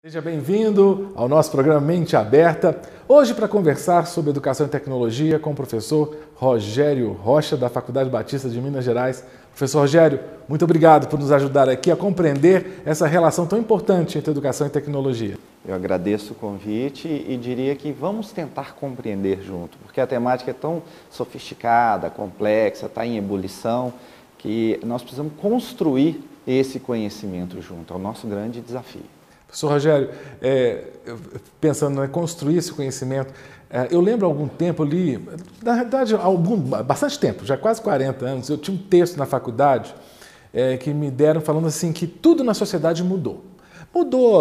Seja bem-vindo ao nosso programa Mente Aberta, hoje para conversar sobre educação e tecnologia com o professor Rogério Rocha, da Faculdade Batista de Minas Gerais. Professor Rogério, muito obrigado por nos ajudar aqui a compreender essa relação tão importante entre educação e tecnologia. Eu agradeço o convite e diria que vamos tentar compreender junto, porque a temática é tão sofisticada, complexa, está em ebulição, que nós precisamos construir esse conhecimento junto, é o nosso grande desafio. Professor Rogério, pensando em construir esse conhecimento, eu lembro há algum tempo, eu li, na verdade, bastante tempo, já quase 40 anos, eu tinha um texto na faculdade que me deram falando assim que tudo na sociedade mudou. Mudou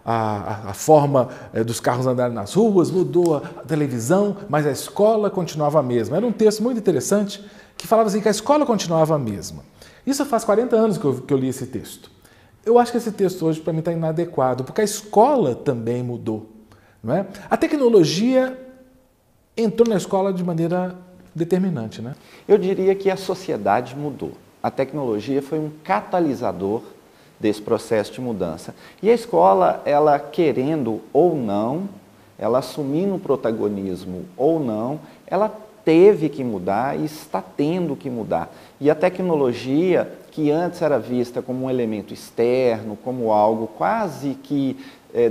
a forma dos carros andarem nas ruas, mudou a televisão, mas a escola continuava a mesma. Era um texto muito interessante que falava assim que a escola continuava a mesma. Isso faz 40 anos que eu li esse texto. Eu acho que esse texto hoje para mim está inadequado, porque a escola também mudou, não é? A tecnologia entrou na escola de maneira determinante, né? Eu diria que a sociedade mudou. A tecnologia foi um catalisador desse processo de mudança. E a escola, ela querendo ou não, ela assumindo o protagonismo ou não, ela teve que mudar e está tendo que mudar. E a tecnologia, que antes era vista como um elemento externo, como algo quase que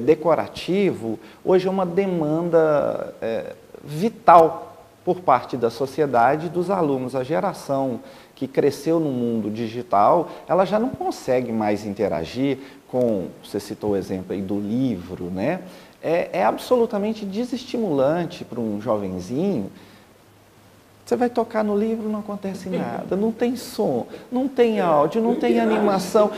decorativo, hoje é uma demanda vital por parte da sociedade e dos alunos. A geração que cresceu no mundo digital, ela já não consegue mais interagir com, você citou o exemplo aí do livro, né? É absolutamente desestimulante para um jovenzinho. Você vai tocar no livro, não acontece nada, não tem som, não tem áudio, não tem animação.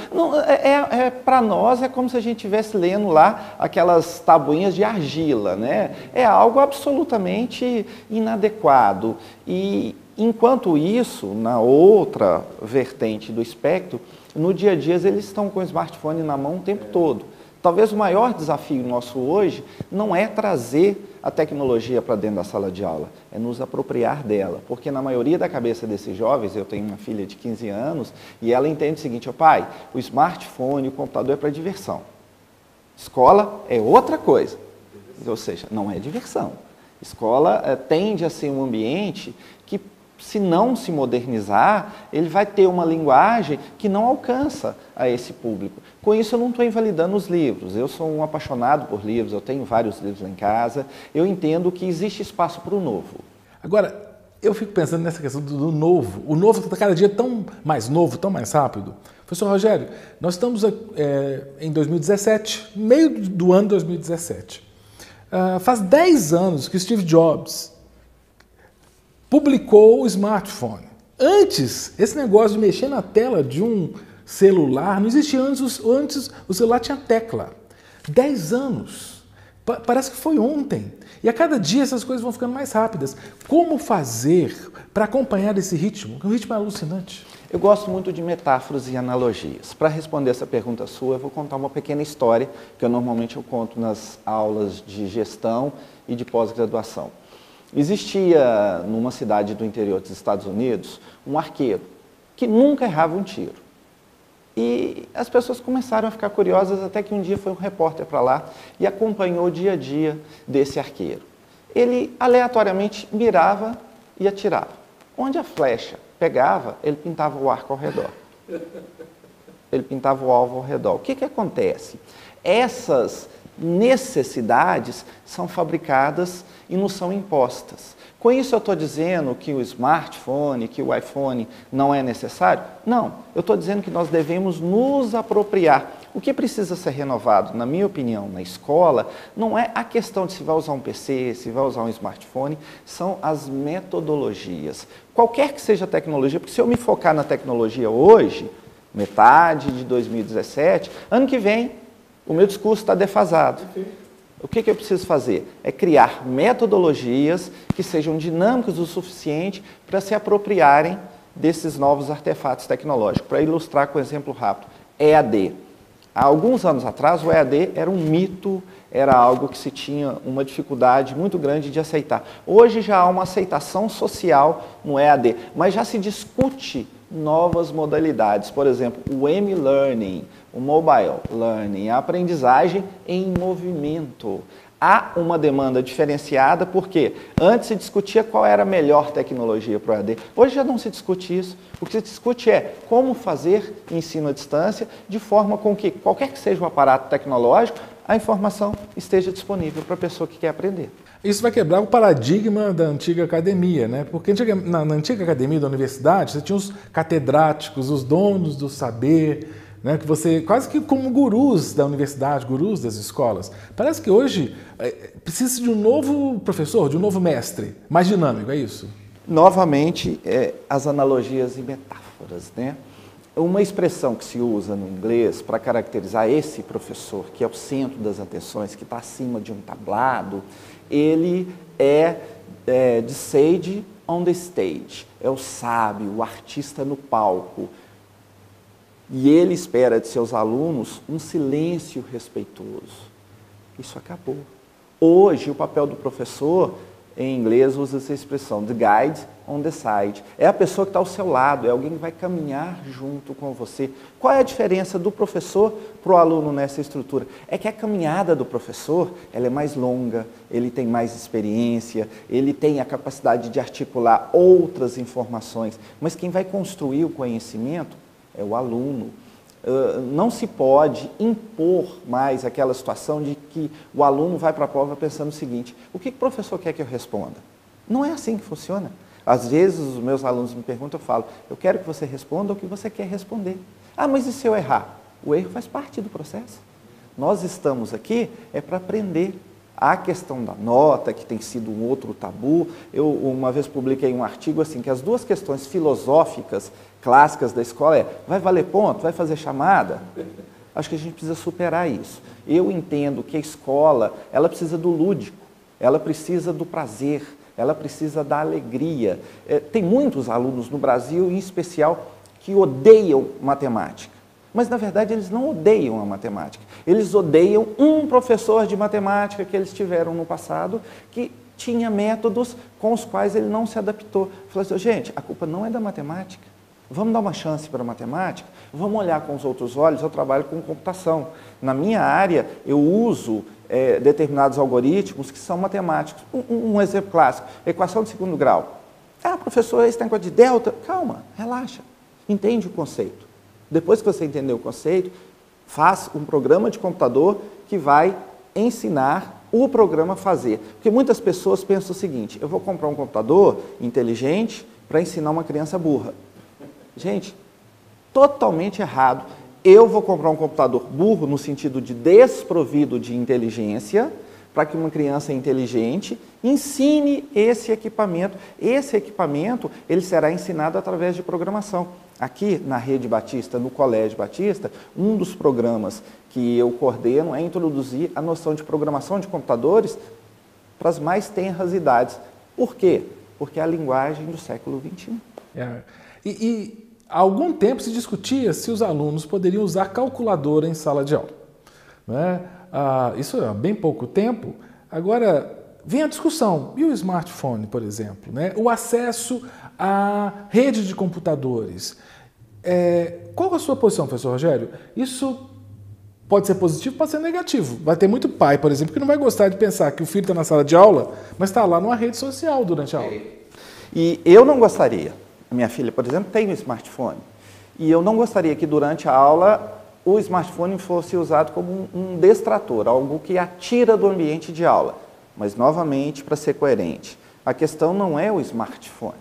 Para nós é como se a gente estivesse lendo lá aquelas tabuinhas de argila, né? É algo absolutamente inadequado. E enquanto isso, na outra vertente do espectro, no dia a dia eles estão com o smartphone na mão o tempo todo. Talvez o maior desafio nosso hoje não é trazer a tecnologia para dentro da sala de aula, é nos apropriar dela, porque na maioria da cabeça desses jovens, eu tenho uma filha de 15 anos, e ela entende o seguinte: pai, o smartphone, o computador é para diversão, escola é outra coisa, ou seja, não é diversão. Escola tende a ser um ambiente que, se não se modernizar, ele vai ter uma linguagem que não alcança a esse público. Com isso, eu não estou invalidando os livros. Eu sou um apaixonado por livros, eu tenho vários livros lá em casa. Eu entendo que existe espaço para o novo. Agora, eu fico pensando nessa questão do novo. O novo está cada dia tão mais novo, tão mais rápido. Professor Rogério, nós estamos em 2017, meio do ano 2017. Faz 10 anos que Steve Jobs publicou o smartphone. Antes, esse negócio de mexer na tela de um celular não existia. Antes o celular tinha tecla. 10 anos. Parece que foi ontem. E a cada dia essas coisas vão ficando mais rápidas. Como fazer para acompanhar esse ritmo? O ritmo é alucinante. Eu gosto muito de metáforas e analogias. Para responder essa pergunta sua, eu vou contar uma pequena história que normalmente eu conto nas aulas de gestão e de pós-graduação. Existia, numa cidade do interior dos Estados Unidos, um arqueiro que nunca errava um tiro. E as pessoas começaram a ficar curiosas até que um dia foi um repórter para lá e acompanhou o dia a dia desse arqueiro. Ele aleatoriamente mirava e atirava. Onde a flecha pegava, ele pintava o arco ao redor. Ele pintava o alvo ao redor. O que acontece? Essas necessidades são fabricadas e nos são impostas. Com isso eu estou dizendo que o smartphone, que o iPhone não é necessário? Não, eu estou dizendo que nós devemos nos apropriar. O que precisa ser renovado, na minha opinião, na escola, não é a questão de se vai usar um PC, se vai usar um smartphone, são as metodologias. Qualquer que seja a tecnologia, porque se eu me focar na tecnologia hoje, metade de 2017, ano que vem, o meu discurso está defasado. O que eu preciso fazer? É criar metodologias que sejam dinâmicas o suficiente para se apropriarem desses novos artefatos tecnológicos. Para ilustrar com um exemplo rápido, EAD. Há alguns anos atrás, o EAD era um mito, era algo que se tinha uma dificuldade muito grande de aceitar. Hoje já há uma aceitação social no EAD, mas já se discute novas modalidades. Por exemplo, o M-Learning, o Mobile Learning, a aprendizagem em movimento. Há uma demanda diferenciada, porque antes se discutia qual era a melhor tecnologia para o EAD. Hoje já não se discute isso. O que se discute é como fazer ensino à distância de forma com que, qualquer que seja o aparato tecnológico, a informação esteja disponível para a pessoa que quer aprender. Isso vai quebrar o paradigma da antiga academia, né? Porque na antiga academia da universidade, você tinha os catedráticos, os donos do saber, né, que você quase que como gurus da universidade, gurus das escolas. Parece que hoje precisa de um novo professor, de um novo mestre, mais dinâmico, é isso? Novamente, as analogias e metáforas, né? Uma expressão que se usa no inglês para caracterizar esse professor, que é o centro das atenções, que está acima de um tablado, ele é the sage on the stage, é o sábio, o artista no palco. E ele espera de seus alunos um silêncio respeitoso. Isso acabou. Hoje, o papel do professor, em inglês, usa essa expressão, the guide on the side. É a pessoa que está ao seu lado, é alguém que vai caminhar junto com você. Qual é a diferença do professor para o aluno nessa estrutura? É que a caminhada do professor, ela é mais longa, ele tem mais experiência, ele tem a capacidade de articular outras informações. Mas quem vai construir o conhecimento é o aluno. Não se pode impor mais aquela situação de que o aluno vai para a prova pensando o seguinte: o que o professor quer que eu responda? Não é assim que funciona. Às vezes os meus alunos me perguntam, eu falo, eu quero que você responda o que você quer responder. Ah, mas e se eu errar? O erro faz parte do processo. Nós estamos aqui para aprender. A questão da nota, que tem sido um outro tabu, eu uma vez publiquei um artigo assim, que as duas questões filosóficas clássicas da escola vai valer ponto, vai fazer chamada? Acho que a gente precisa superar isso. Eu entendo que a escola, ela precisa do lúdico, ela precisa do prazer, ela precisa da alegria. Tem muitos alunos no Brasil, em especial, que odeiam matemática. Mas, na verdade, eles não odeiam a matemática. Eles odeiam um professor de matemática que eles tiveram no passado, que tinha métodos com os quais ele não se adaptou. Falou assim, gente, a culpa não é da matemática. Vamos dar uma chance para a matemática? Vamos olhar com os outros olhos. Eu trabalho com computação. Na minha área, eu uso determinados algoritmos que são matemáticos. Um exemplo clássico, equação de segundo grau. Ah, professor, esse negócio de delta. Calma, relaxa. Entende o conceito. Depois que você entender o conceito, faz um programa de computador que vai ensinar o programa a fazer. Porque muitas pessoas pensam o seguinte, eu vou comprar um computador inteligente para ensinar uma criança burra. Gente, totalmente errado. Eu vou comprar um computador burro no sentido de desprovido de inteligência, para que uma criança inteligente ensine esse equipamento. Esse equipamento, ele será ensinado através de programação. Aqui na Rede Batista, no Colégio Batista, um dos programas que eu coordeno é introduzir a noção de programação de computadores para as mais tenras idades. Por quê? Porque é a linguagem do século XXI. E há algum tempo se discutia se os alunos poderiam usar calculadora em sala de aula. Não é? Isso há bem pouco tempo. Agora, vem a discussão. E o smartphone, por exemplo? Né? O acesso à rede de computadores. Qual a sua posição, professor Rogério? Isso pode ser positivo, pode ser negativo. Vai ter muito pai, por exemplo, que não vai gostar de pensar que o filho está na sala de aula, mas está lá numa rede social durante a aula. E eu não gostaria. A minha filha, por exemplo, tem um smartphone. E eu não gostaria que durante a aula o smartphone fosse usado como um distrator, algo que a tira do ambiente de aula. Mas, novamente, para ser coerente, a questão não é o smartphone,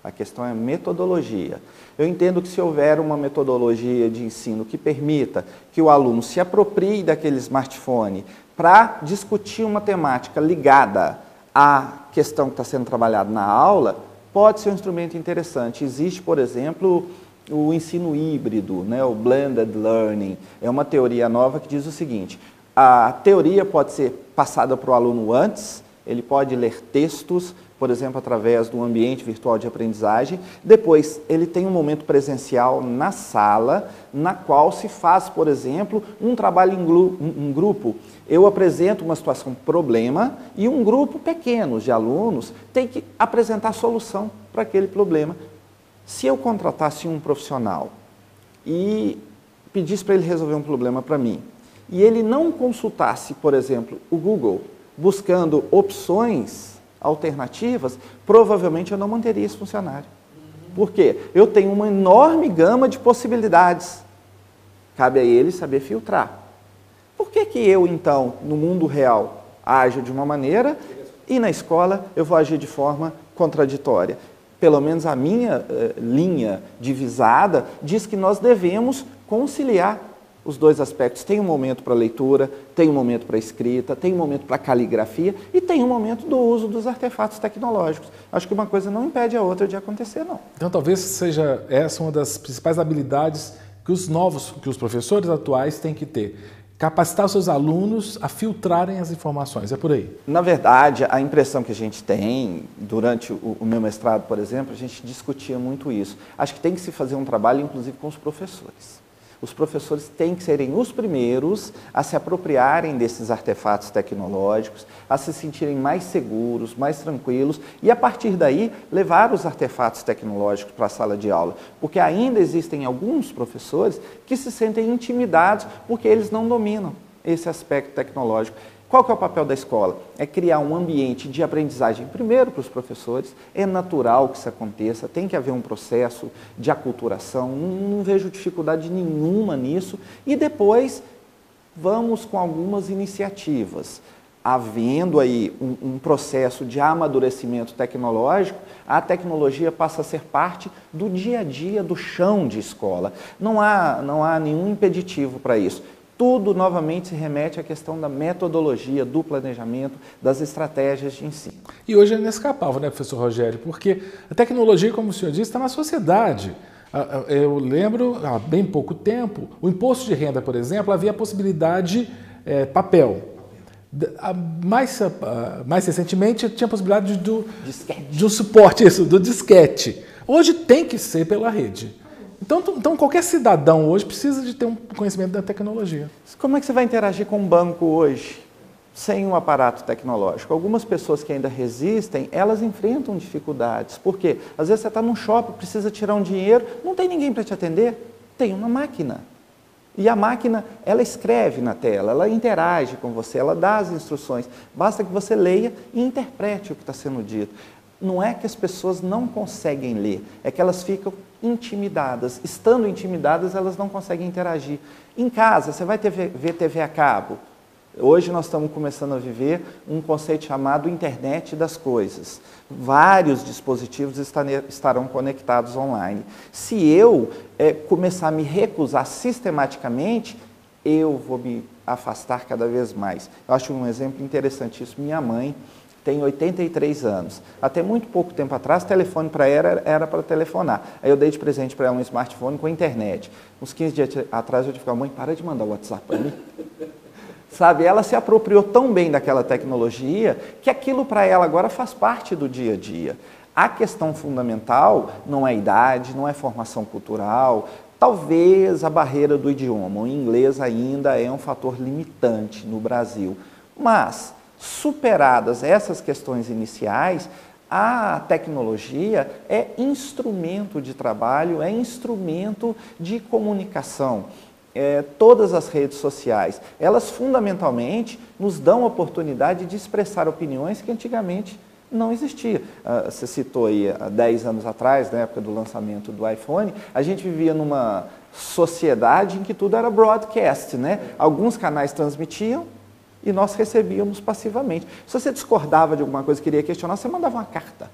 a questão é a metodologia. Eu entendo que se houver uma metodologia de ensino que permita que o aluno se aproprie daquele smartphone para discutir uma temática ligada à questão que está sendo trabalhada na aula, pode ser um instrumento interessante. Existe, por exemplo, o ensino híbrido, né, o blended learning. É uma teoria nova que diz o seguinte, a teoria pode ser passada para o aluno antes, ele pode ler textos, por exemplo, através do ambiente virtual de aprendizagem. Depois, ele tem um momento presencial na sala, na qual se faz, por exemplo, um trabalho em grupo. Eu apresento uma situação problema e um grupo pequeno de alunos tem que apresentar a solução para aquele problema. Se eu contratasse um profissional e pedisse para ele resolver um problema para mim, e ele não consultasse, por exemplo, o Google, buscando opções alternativas, provavelmente eu não manteria esse funcionário. Por quê? Eu tenho uma enorme gama de possibilidades. Cabe a ele saber filtrar. Por que que eu, então, no mundo real, ajo de uma maneira e na escola eu vou agir de forma contraditória? Pelo menos a minha linha divisada diz que nós devemos conciliar os dois aspectos. Tem um momento para leitura, tem um momento para escrita, tem um momento para caligrafia e tem um momento do uso dos artefatos tecnológicos. Acho que uma coisa não impede a outra de acontecer, não. Então talvez seja essa uma das principais habilidades que os professores atuais têm que ter. Capacitar os seus alunos a filtrarem as informações, é por aí? Na verdade, a impressão que a gente tem, durante o meu mestrado, por exemplo, a gente discutia muito isso. Acho que tem que se fazer um trabalho, inclusive, com os professores. Os professores têm que serem os primeiros a se apropriarem desses artefatos tecnológicos, a se sentirem mais seguros, mais tranquilos e, a partir daí, levar os artefatos tecnológicos para a sala de aula. Porque ainda existem alguns professores que se sentem intimidados porque eles não dominam esse aspecto tecnológico. Qual que é o papel da escola? É criar um ambiente de aprendizagem, primeiro para os professores, é natural que isso aconteça, tem que haver um processo de aculturação, não vejo dificuldade nenhuma nisso, e depois vamos com algumas iniciativas. Havendo aí um processo de amadurecimento tecnológico, a tecnologia passa a ser parte do dia a dia, do chão de escola. Não há nenhum impeditivo para isso. Tudo, novamente, se remete à questão da metodologia, do planejamento, das estratégias de ensino. E hoje é inescapável, né, professor Rogério? Porque a tecnologia, como o senhor disse, está na sociedade. Eu lembro, há bem pouco tempo, o imposto de renda, por exemplo, havia a possibilidade papel. Mais recentemente, tinha a possibilidade do suporte, do disquete. Hoje tem que ser pela rede. Então, qualquer cidadão hoje precisa de ter um conhecimento da tecnologia. Como é que você vai interagir com um banco hoje sem um aparato tecnológico? Algumas pessoas que ainda resistem, elas enfrentam dificuldades. Por quê? Às vezes você está num shopping, precisa tirar um dinheiro, não tem ninguém para te atender, tem uma máquina. E a máquina, ela escreve na tela, ela interage com você, ela dá as instruções. Basta que você leia e interprete o que está sendo dito. Não é que as pessoas não conseguem ler, é que elas ficam intimidadas. Estando intimidadas, elas não conseguem interagir. Em casa, você vai ver TV a cabo. Hoje nós estamos começando a viver um conceito chamado internet das coisas. Vários dispositivos estarão conectados online. Se eu começar a me recusar sistematicamente, eu vou me afastar cada vez mais. Eu acho um exemplo interessantíssimo. Minha mãe tem 83 anos. Até muito pouco tempo atrás, telefone para ela era para telefonar. Aí eu dei de presente para ela um smartphone com a internet. Uns 15 dias atrás eu tive que falar, mãe, para de mandar o WhatsApp para mim. Sabe, ela se apropriou tão bem daquela tecnologia que aquilo para ela agora faz parte do dia a dia. A questão fundamental não é idade, não é formação cultural, talvez a barreira do idioma. O inglês ainda é um fator limitante no Brasil. Mas, superadas essas questões iniciais, a tecnologia é instrumento de trabalho, é instrumento de comunicação. Todas as redes sociais, elas fundamentalmente nos dão a oportunidade de expressar opiniões que antigamente não existia. Você citou aí, há 10 anos atrás, na época do lançamento do iPhone, a gente vivia numa sociedade em que tudo era broadcast, né? Alguns canais transmitiam e nós recebíamos passivamente. Se você discordava de alguma coisa e queria questionar, você mandava uma carta,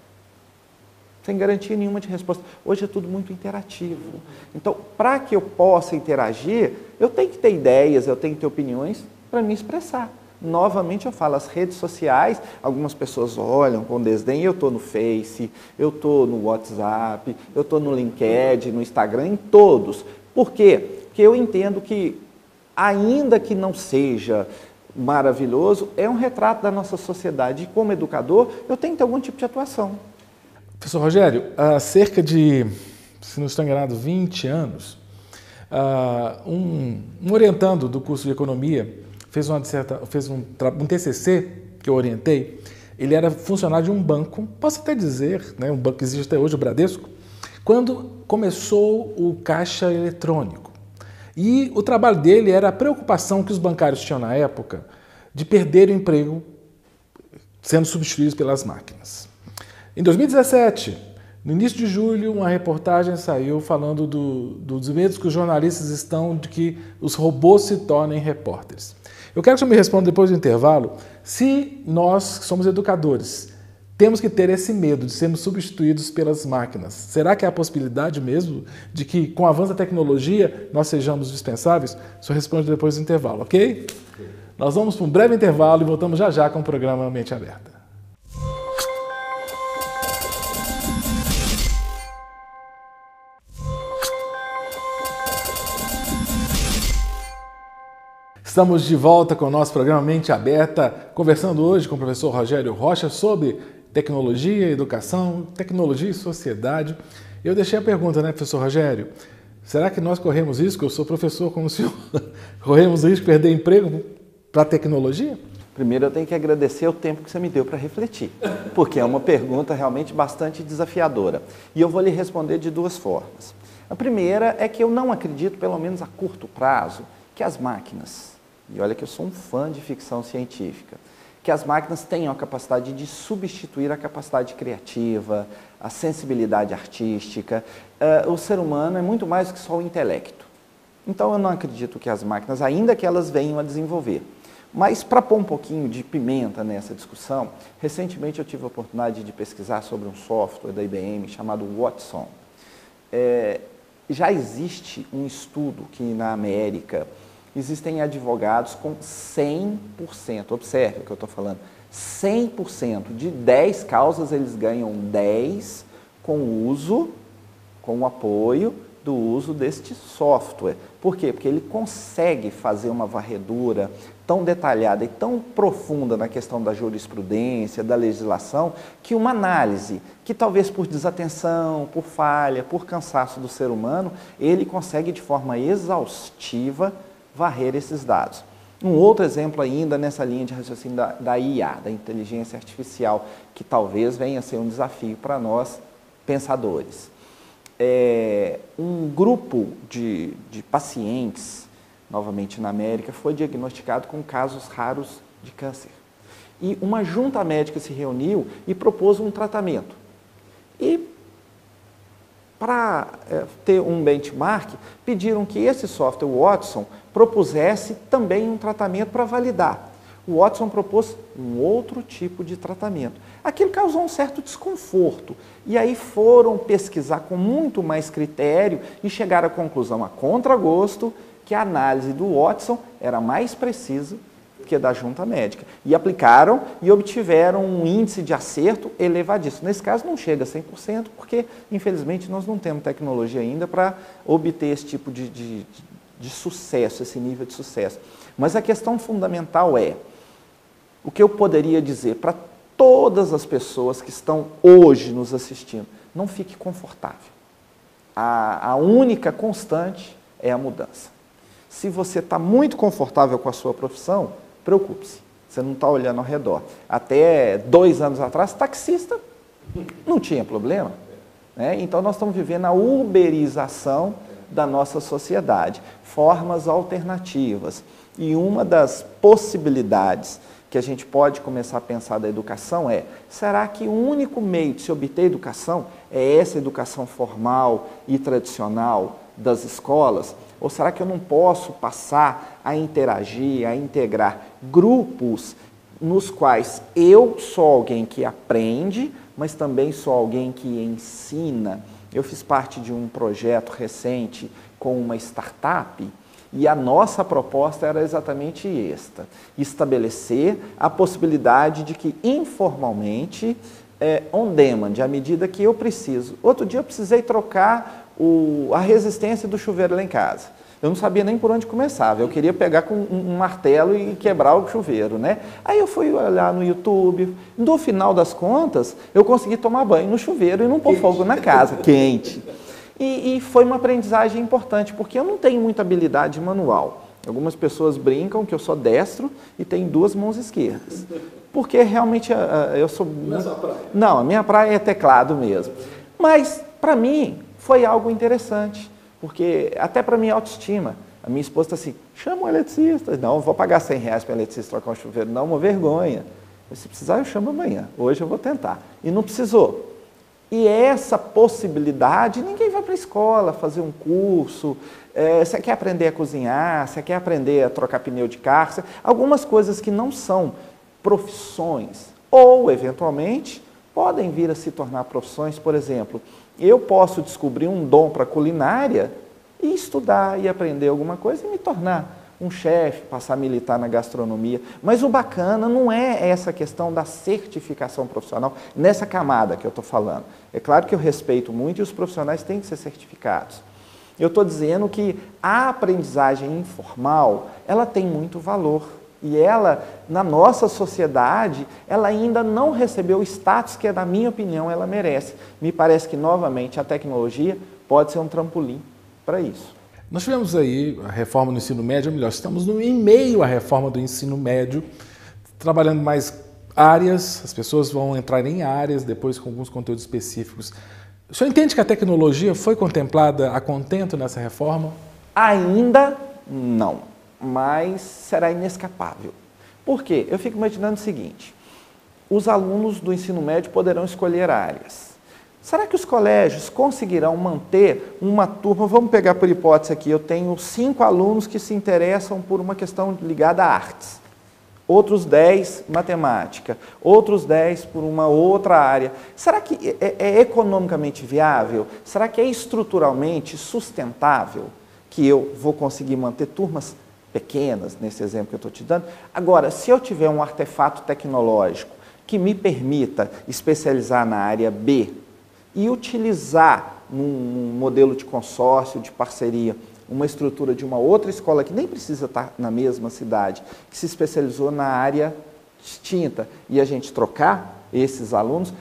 sem garantia nenhuma de resposta. Hoje é tudo muito interativo. Então, para que eu possa interagir, eu tenho que ter ideias, eu tenho que ter opiniões para me expressar. Novamente eu falo, as redes sociais, algumas pessoas olham com desdém, eu estou no Face, eu estou no WhatsApp, eu estou no LinkedIn, no Instagram, em todos. Por quê? Porque eu entendo que, ainda que não seja maravilhoso, é um retrato da nossa sociedade. E como educador, eu tenho que ter algum tipo de atuação. Professor Rogério, há cerca de, se não estou enganado, 20 anos, um orientando do curso de Economia fez um TCC que eu orientei. Ele era funcionário de um banco, posso até dizer, né, um banco que existe até hoje, o Bradesco, quando começou o caixa eletrônico. E o trabalho dele era a preocupação que os bancários tinham na época de perder o emprego sendo substituídos pelas máquinas. Em 2017, no início de julho, uma reportagem saiu falando dos medos que os jornalistas estão de que os robôs se tornem repórteres. Eu quero que você me responda depois do intervalo se nós, que somos educadores, temos que ter esse medo de sermos substituídos pelas máquinas. Será que há a possibilidade mesmo de que, com o avanço da tecnologia, nós sejamos dispensáveis? O senhor responde depois do intervalo, ok? Nós vamos para um breve intervalo e voltamos já já com o programa Mente Aberta. Estamos de volta com o nosso programa Mente Aberta, conversando hoje com o professor Rogério Rocha sobre tecnologia, educação, tecnologia e sociedade. Eu deixei a pergunta, né, professor Rogério? Será que nós corremos risco? Eu sou professor como o senhor. Corremos risco de perder emprego para a tecnologia? Primeiro eu tenho que agradecer o tempo que você me deu para refletir, porque é uma pergunta realmente bastante desafiadora. E eu vou lhe responder de duas formas. A primeira é que eu não acredito, pelo menos a curto prazo, que as máquinas, e olha que eu sou um fã de ficção científica, que as máquinas tenham a capacidade de substituir a capacidade criativa, a sensibilidade artística. O ser humano é muito mais do que só o intelecto. Então eu não acredito que as máquinas, ainda que elas venham a desenvolver. Mas para pôr um pouquinho de pimenta nessa discussão, recentemente eu tive a oportunidade de pesquisar sobre um software da IBM chamado Watson. Já existe um estudo que na América existem advogados com 100%, observe o que eu estou falando, 100% de 10 causas eles ganham 10 com o apoio do uso deste software. Por quê? Porque ele consegue fazer uma varredura tão detalhada e tão profunda na questão da jurisprudência, da legislação, que uma análise, que talvez por desatenção, por falha, por cansaço do ser humano, ele consegue de forma exaustiva varrer esses dados. Um outro exemplo ainda nessa linha de raciocínio da IA, da inteligência artificial, que talvez venha a ser um desafio para nós, pensadores. Um grupo de pacientes, novamente na América, foi diagnosticado com casos raros de câncer. E uma junta médica se reuniu e propôs um tratamento. E, para ter um benchmark, pediram que esse software, o Watson, propusesse também um tratamento para validar. O Watson propôs um outro tipo de tratamento. Aquilo causou um certo desconforto. E aí foram pesquisar com muito mais critério e chegaram à conclusão, a contragosto, que a análise do Watson era mais precisa que a da junta médica. E aplicaram e obtiveram um índice de acerto elevadíssimo. Nesse caso não chega a 100%, porque infelizmente nós não temos tecnologia ainda para obter esse tipo de sucesso, esse nível de sucesso. Mas a questão fundamental é, o que eu poderia dizer para todas as pessoas que estão hoje nos assistindo, não fique confortável. A única constante é a mudança. Se você está muito confortável com a sua profissão, preocupe-se, você não está olhando ao redor. Até 2 anos atrás, taxista não tinha problema, né? Então nós estamos vivendo a uberização da nossa sociedade, formas alternativas. E uma das possibilidades que a gente pode começar a pensar da educação é, será que o único meio de se obter educação é essa educação formal e tradicional das escolas? Ou será que eu não posso passar a interagir, a integrar grupos nos quais eu sou alguém que aprende, mas também sou alguém que ensina? Eu fiz parte de um projeto recente com uma startup e a nossa proposta era exatamente esta: estabelecer a possibilidade de que informalmente, on demand, à medida que eu preciso. Outro dia eu precisei trocar a resistência do chuveiro lá em casa. Eu não sabia nem por onde começava, eu queria pegar com um martelo e quebrar o chuveiro, né? Aí eu fui olhar no YouTube, no final das contas, eu consegui tomar banho no chuveiro e não pôr fogo na casa, quente. E foi uma aprendizagem importante, porque eu não tenho muita habilidade manual. Algumas pessoas brincam que eu sou destro e tenho 2 mãos esquerdas. Porque realmente eu sou... Não é sua praia? Não, a minha praia é teclado mesmo. Mas, para mim, foi algo interessante, porque até para minha autoestima, a minha esposa está assim, chama um eletricista. Não, vou pagar R$100 para o eletricista trocar um chuveiro, não, uma vergonha. Se precisar, eu chamo amanhã, hoje eu vou tentar. E não precisou. E essa possibilidade, ninguém vai para a escola fazer um curso, você quer aprender a cozinhar, você quer aprender a trocar pneu de carro, algumas coisas que não são profissões, ou, eventualmente, podem vir a se tornar profissões. Por exemplo, eu posso descobrir um dom para culinária e estudar e aprender alguma coisa e me tornar um chefe, passar a militar na gastronomia. Mas o bacana não é essa questão da certificação profissional, nessa camada que eu estou falando. É claro que eu respeito muito e os profissionais têm que ser certificados. Eu estou dizendo que a aprendizagem informal, ela tem muito valor. E ela, na nossa sociedade, ela ainda não recebeu o status que, na minha opinião, ela merece. Me parece que, novamente, a tecnologia pode ser um trampolim para isso. Nós tivemos aí a reforma do ensino médio, ou melhor, estamos em meio à reforma do ensino médio, trabalhando mais áreas, as pessoas vão entrar em áreas, depois com alguns conteúdos específicos. O senhor entende que a tecnologia foi contemplada a contento nessa reforma? Ainda não, mas será inescapável. Por quê? Eu fico imaginando o seguinte, os alunos do ensino médio poderão escolher áreas. Será que os colégios conseguirão manter uma turma? Vamos pegar por hipótese aqui, eu tenho 5 alunos que se interessam por uma questão ligada a artes, outros 10 matemática, outros 10 por uma outra área. Será que é economicamente viável? Será que é estruturalmente sustentável que eu vou conseguir manter turmas pequenas, nesse exemplo que eu estou te dando? Agora, se eu tiver um artefato tecnológico que me permita especializar na área B, e utilizar num modelo de consórcio, de parceria, uma estrutura de uma outra escola que nem precisa estar na mesma cidade, que se especializou na área distinta, e a gente trocar esses alunos,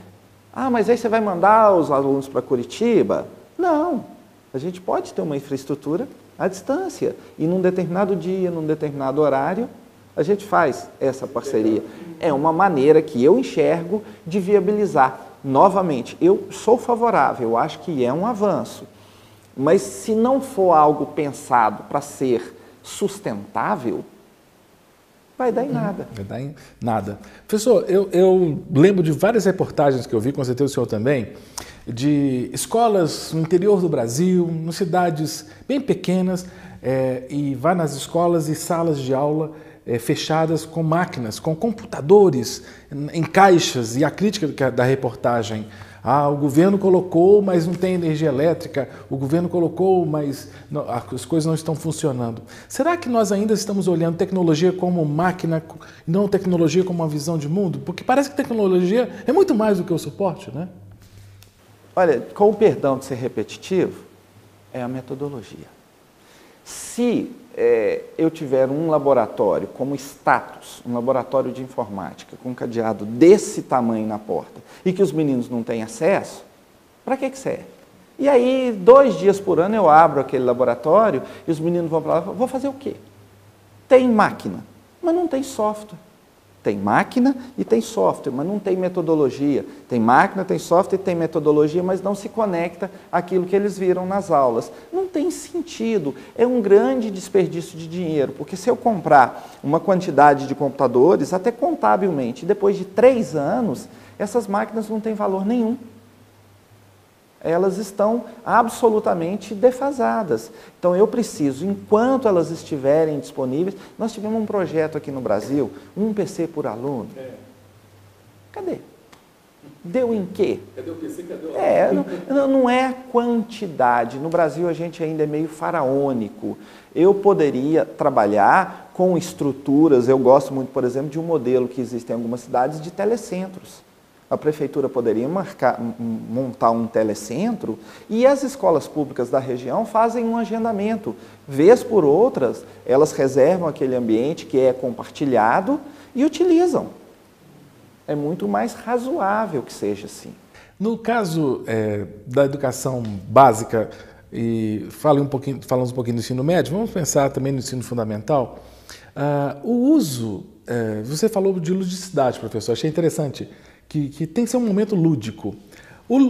mas aí você vai mandar os alunos para Curitiba? Não, a gente pode ter uma infraestrutura à distância, e num determinado dia, num determinado horário, a gente faz essa parceria. É uma maneira que eu enxergo de viabilizar. Novamente, eu sou favorável, eu acho que é um avanço, mas se não for algo pensado para ser sustentável, vai dar em nada. Vai dar em nada. Professor, eu lembro de várias reportagens que eu vi, com certeza o senhor também, de escolas no interior do Brasil, em cidades bem pequenas, e vai nas escolas e salas de aula fechadas com máquinas, com computadores em caixas, e a crítica da reportagem: o governo colocou, mas não tem energia elétrica, o governo colocou, mas não, as coisas não estão funcionando. Será que nós ainda estamos olhando tecnologia como máquina e não tecnologia como uma visão de mundo? Porque parece que tecnologia é muito mais do que o suporte, né? Olha, com o perdão de ser repetitivo, é a metodologia. Se eu tiver um laboratório como status, um laboratório de informática, com um cadeado desse tamanho na porta, e que os meninos não têm acesso, para que serve? E aí, 2 dias por ano eu abro aquele laboratório e os meninos vão para lá e falam: vou fazer o quê? Tem máquina, mas não tem software. Tem máquina e tem software, mas não tem metodologia. Tem máquina, tem software e tem metodologia, mas não se conecta àquilo que eles viram nas aulas. Não tem sentido. É um grande desperdício de dinheiro, porque se eu comprar uma quantidade de computadores, até contabilmente, depois de 3 anos, essas máquinas não têm valor nenhum. Elas estão absolutamente defasadas. Então, eu preciso, enquanto elas estiverem disponíveis... Nós tivemos um projeto aqui no Brasil, um PC por aluno. Cadê? Deu em quê? Cadê o PC? Cadê o aluno? Não é a quantidade. No Brasil, a gente ainda é meio faraônico. Eu poderia trabalhar com estruturas. Eu gosto muito, por exemplo, de um modelo que existe em algumas cidades de telecentros. A prefeitura poderia montar um telecentro e as escolas públicas da região fazem um agendamento. Vez por outras, elas reservam aquele ambiente que é compartilhado e utilizam. É muito mais razoável que seja assim. No caso da educação básica, e falamos um pouquinho do ensino médio, vamos pensar também no ensino fundamental. O uso, você falou de ludicidade, professor, achei interessante. Que tem que ser um momento lúdico.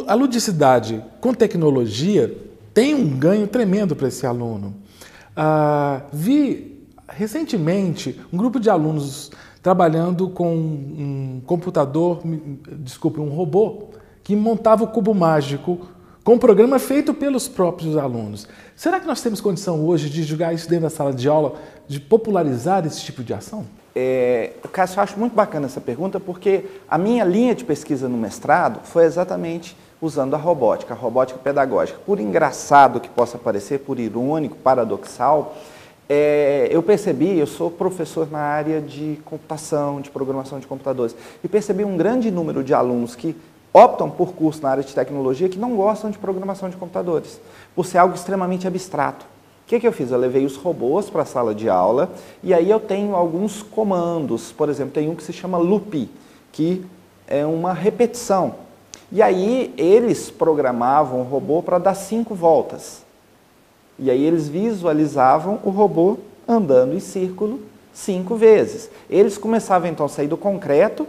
A ludicidade com tecnologia tem um ganho tremendo para esse aluno. Vi recentemente um grupo de alunos trabalhando com um computador, um robô, que montava o cubo mágico com um programa feito pelos próprios alunos. Será que nós temos condição hoje de jogar isso dentro da sala de aula, de popularizar esse tipo de ação? Cássio, eu acho muito bacana essa pergunta, porque a minha linha de pesquisa no mestrado foi exatamente usando a robótica pedagógica. Por engraçado que possa parecer, por irônico, paradoxal, eu percebi, eu sou professor na área de computação, de programação de computadores, e percebi um grande número de alunos que optam por curso na área de tecnologia que não gostam de programação de computadores, por ser algo extremamente abstrato. O que eu fiz? Eu levei os robôs para a sala de aula e aí eu tenho alguns comandos. Por exemplo, tem um que se chama loop, que é uma repetição. E aí eles programavam o robô para dar 5 voltas. E aí eles visualizavam o robô andando em círculo 5 vezes. Eles começavam então a sair do concreto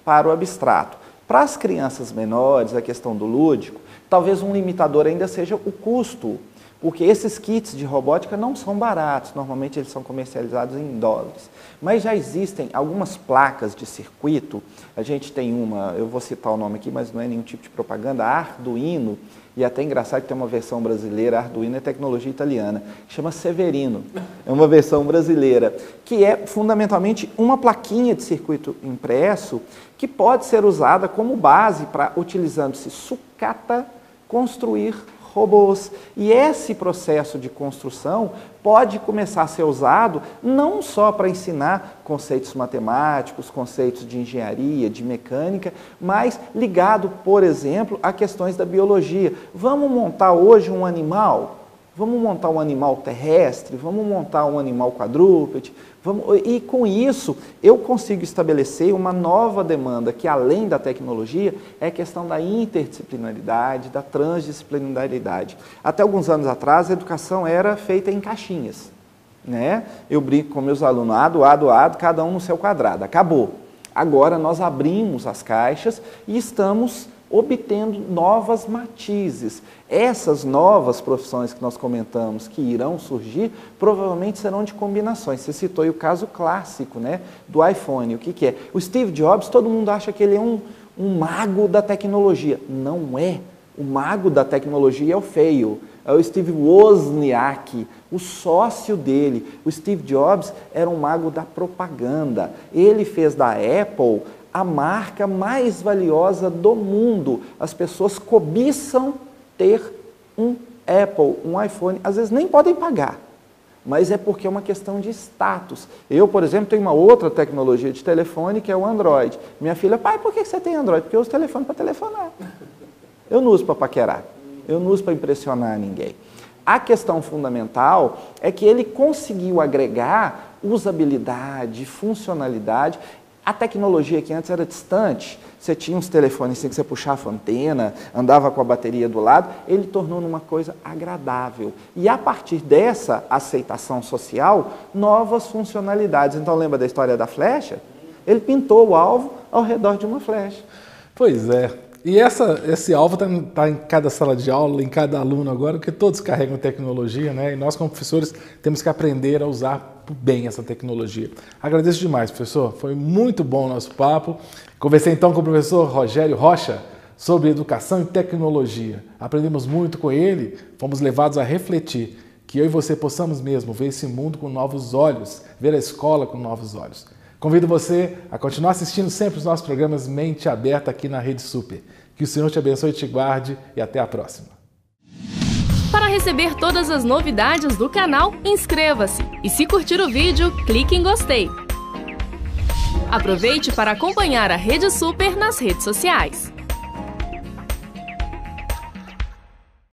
para o abstrato. Para as crianças menores, a questão do lúdico, talvez um limitador ainda seja o custo, porque esses kits de robótica não são baratos, normalmente eles são comercializados em dólares. Mas já existem algumas placas de circuito, a gente tem uma, eu vou citar o nome aqui, mas não é nenhum tipo de propaganda, a Arduino, e até engraçado que tem uma versão brasileira, a Arduino é tecnologia italiana, que chama Severino, é uma versão brasileira, que é fundamentalmente uma plaquinha de circuito impresso que pode ser usada como base para, utilizando-se sucata, construir robôs. E esse processo de construção pode começar a ser usado não só para ensinar conceitos matemáticos, conceitos de engenharia, de mecânica, mas ligado, por exemplo, a questões da biologia. Vamos montar hoje um animal? Vamos montar um animal terrestre? Vamos montar um animal quadrúpede? E com isso, eu consigo estabelecer uma nova demanda que, além da tecnologia, é a questão da interdisciplinaridade, da transdisciplinaridade. Até alguns anos atrás, a educação era feita em caixinhas, né? Eu brinco com meus alunos, A, cada um no seu quadrado. Acabou. Agora, nós abrimos as caixas e estamos obtendo novas matizes. Essas novas profissões que nós comentamos que irão surgir, provavelmente serão de combinações. Você citou aí o caso clássico, né, do iPhone. O que é? O Steve Jobs, todo mundo acha que ele é um mago da tecnologia. Não é. O mago da tecnologia é o feio. É o Steve Wozniak, o sócio dele. O Steve Jobs era um mago da propaganda. Ele fez da Apple a marca mais valiosa do mundo. As pessoas cobiçam ter um Apple, um iPhone. Às vezes nem podem pagar, mas é porque é uma questão de status. Eu, por exemplo, tenho uma outra tecnologia de telefone que é o Android. Minha filha, pai, por que você tem Android? Porque eu uso telefone para telefonar. Eu não uso para paquerar. Eu não uso para impressionar ninguém. A questão fundamental é que ele conseguiu agregar usabilidade, funcionalidade. A tecnologia que antes era distante, você tinha uns telefones assim que você puxava a antena, andava com a bateria do lado, ele tornou numa coisa agradável. E a partir dessa aceitação social, novas funcionalidades. Então lembra da história da flecha? Ele pintou o alvo ao redor de uma flecha. Pois é. E esse alvo está em cada sala de aula, em cada aluno agora, porque todos carregam tecnologia, né? E nós, como professores, temos que aprender a usar bem essa tecnologia. Agradeço demais, professor. Foi muito bom o nosso papo. Conversei então com o professor Rogério Rocha sobre educação e tecnologia. Aprendemos muito com ele, fomos levados a refletir que eu e você possamos mesmo ver esse mundo com novos olhos, ver a escola com novos olhos. Convido você a continuar assistindo sempre os nossos programas Mente Aberta aqui na Rede Super. Que o Senhor te abençoe e te guarde e até a próxima. Para receber todas as novidades do canal, inscreva-se e se curtir o vídeo, clique em gostei. Aproveite para acompanhar a Rede Super nas redes sociais.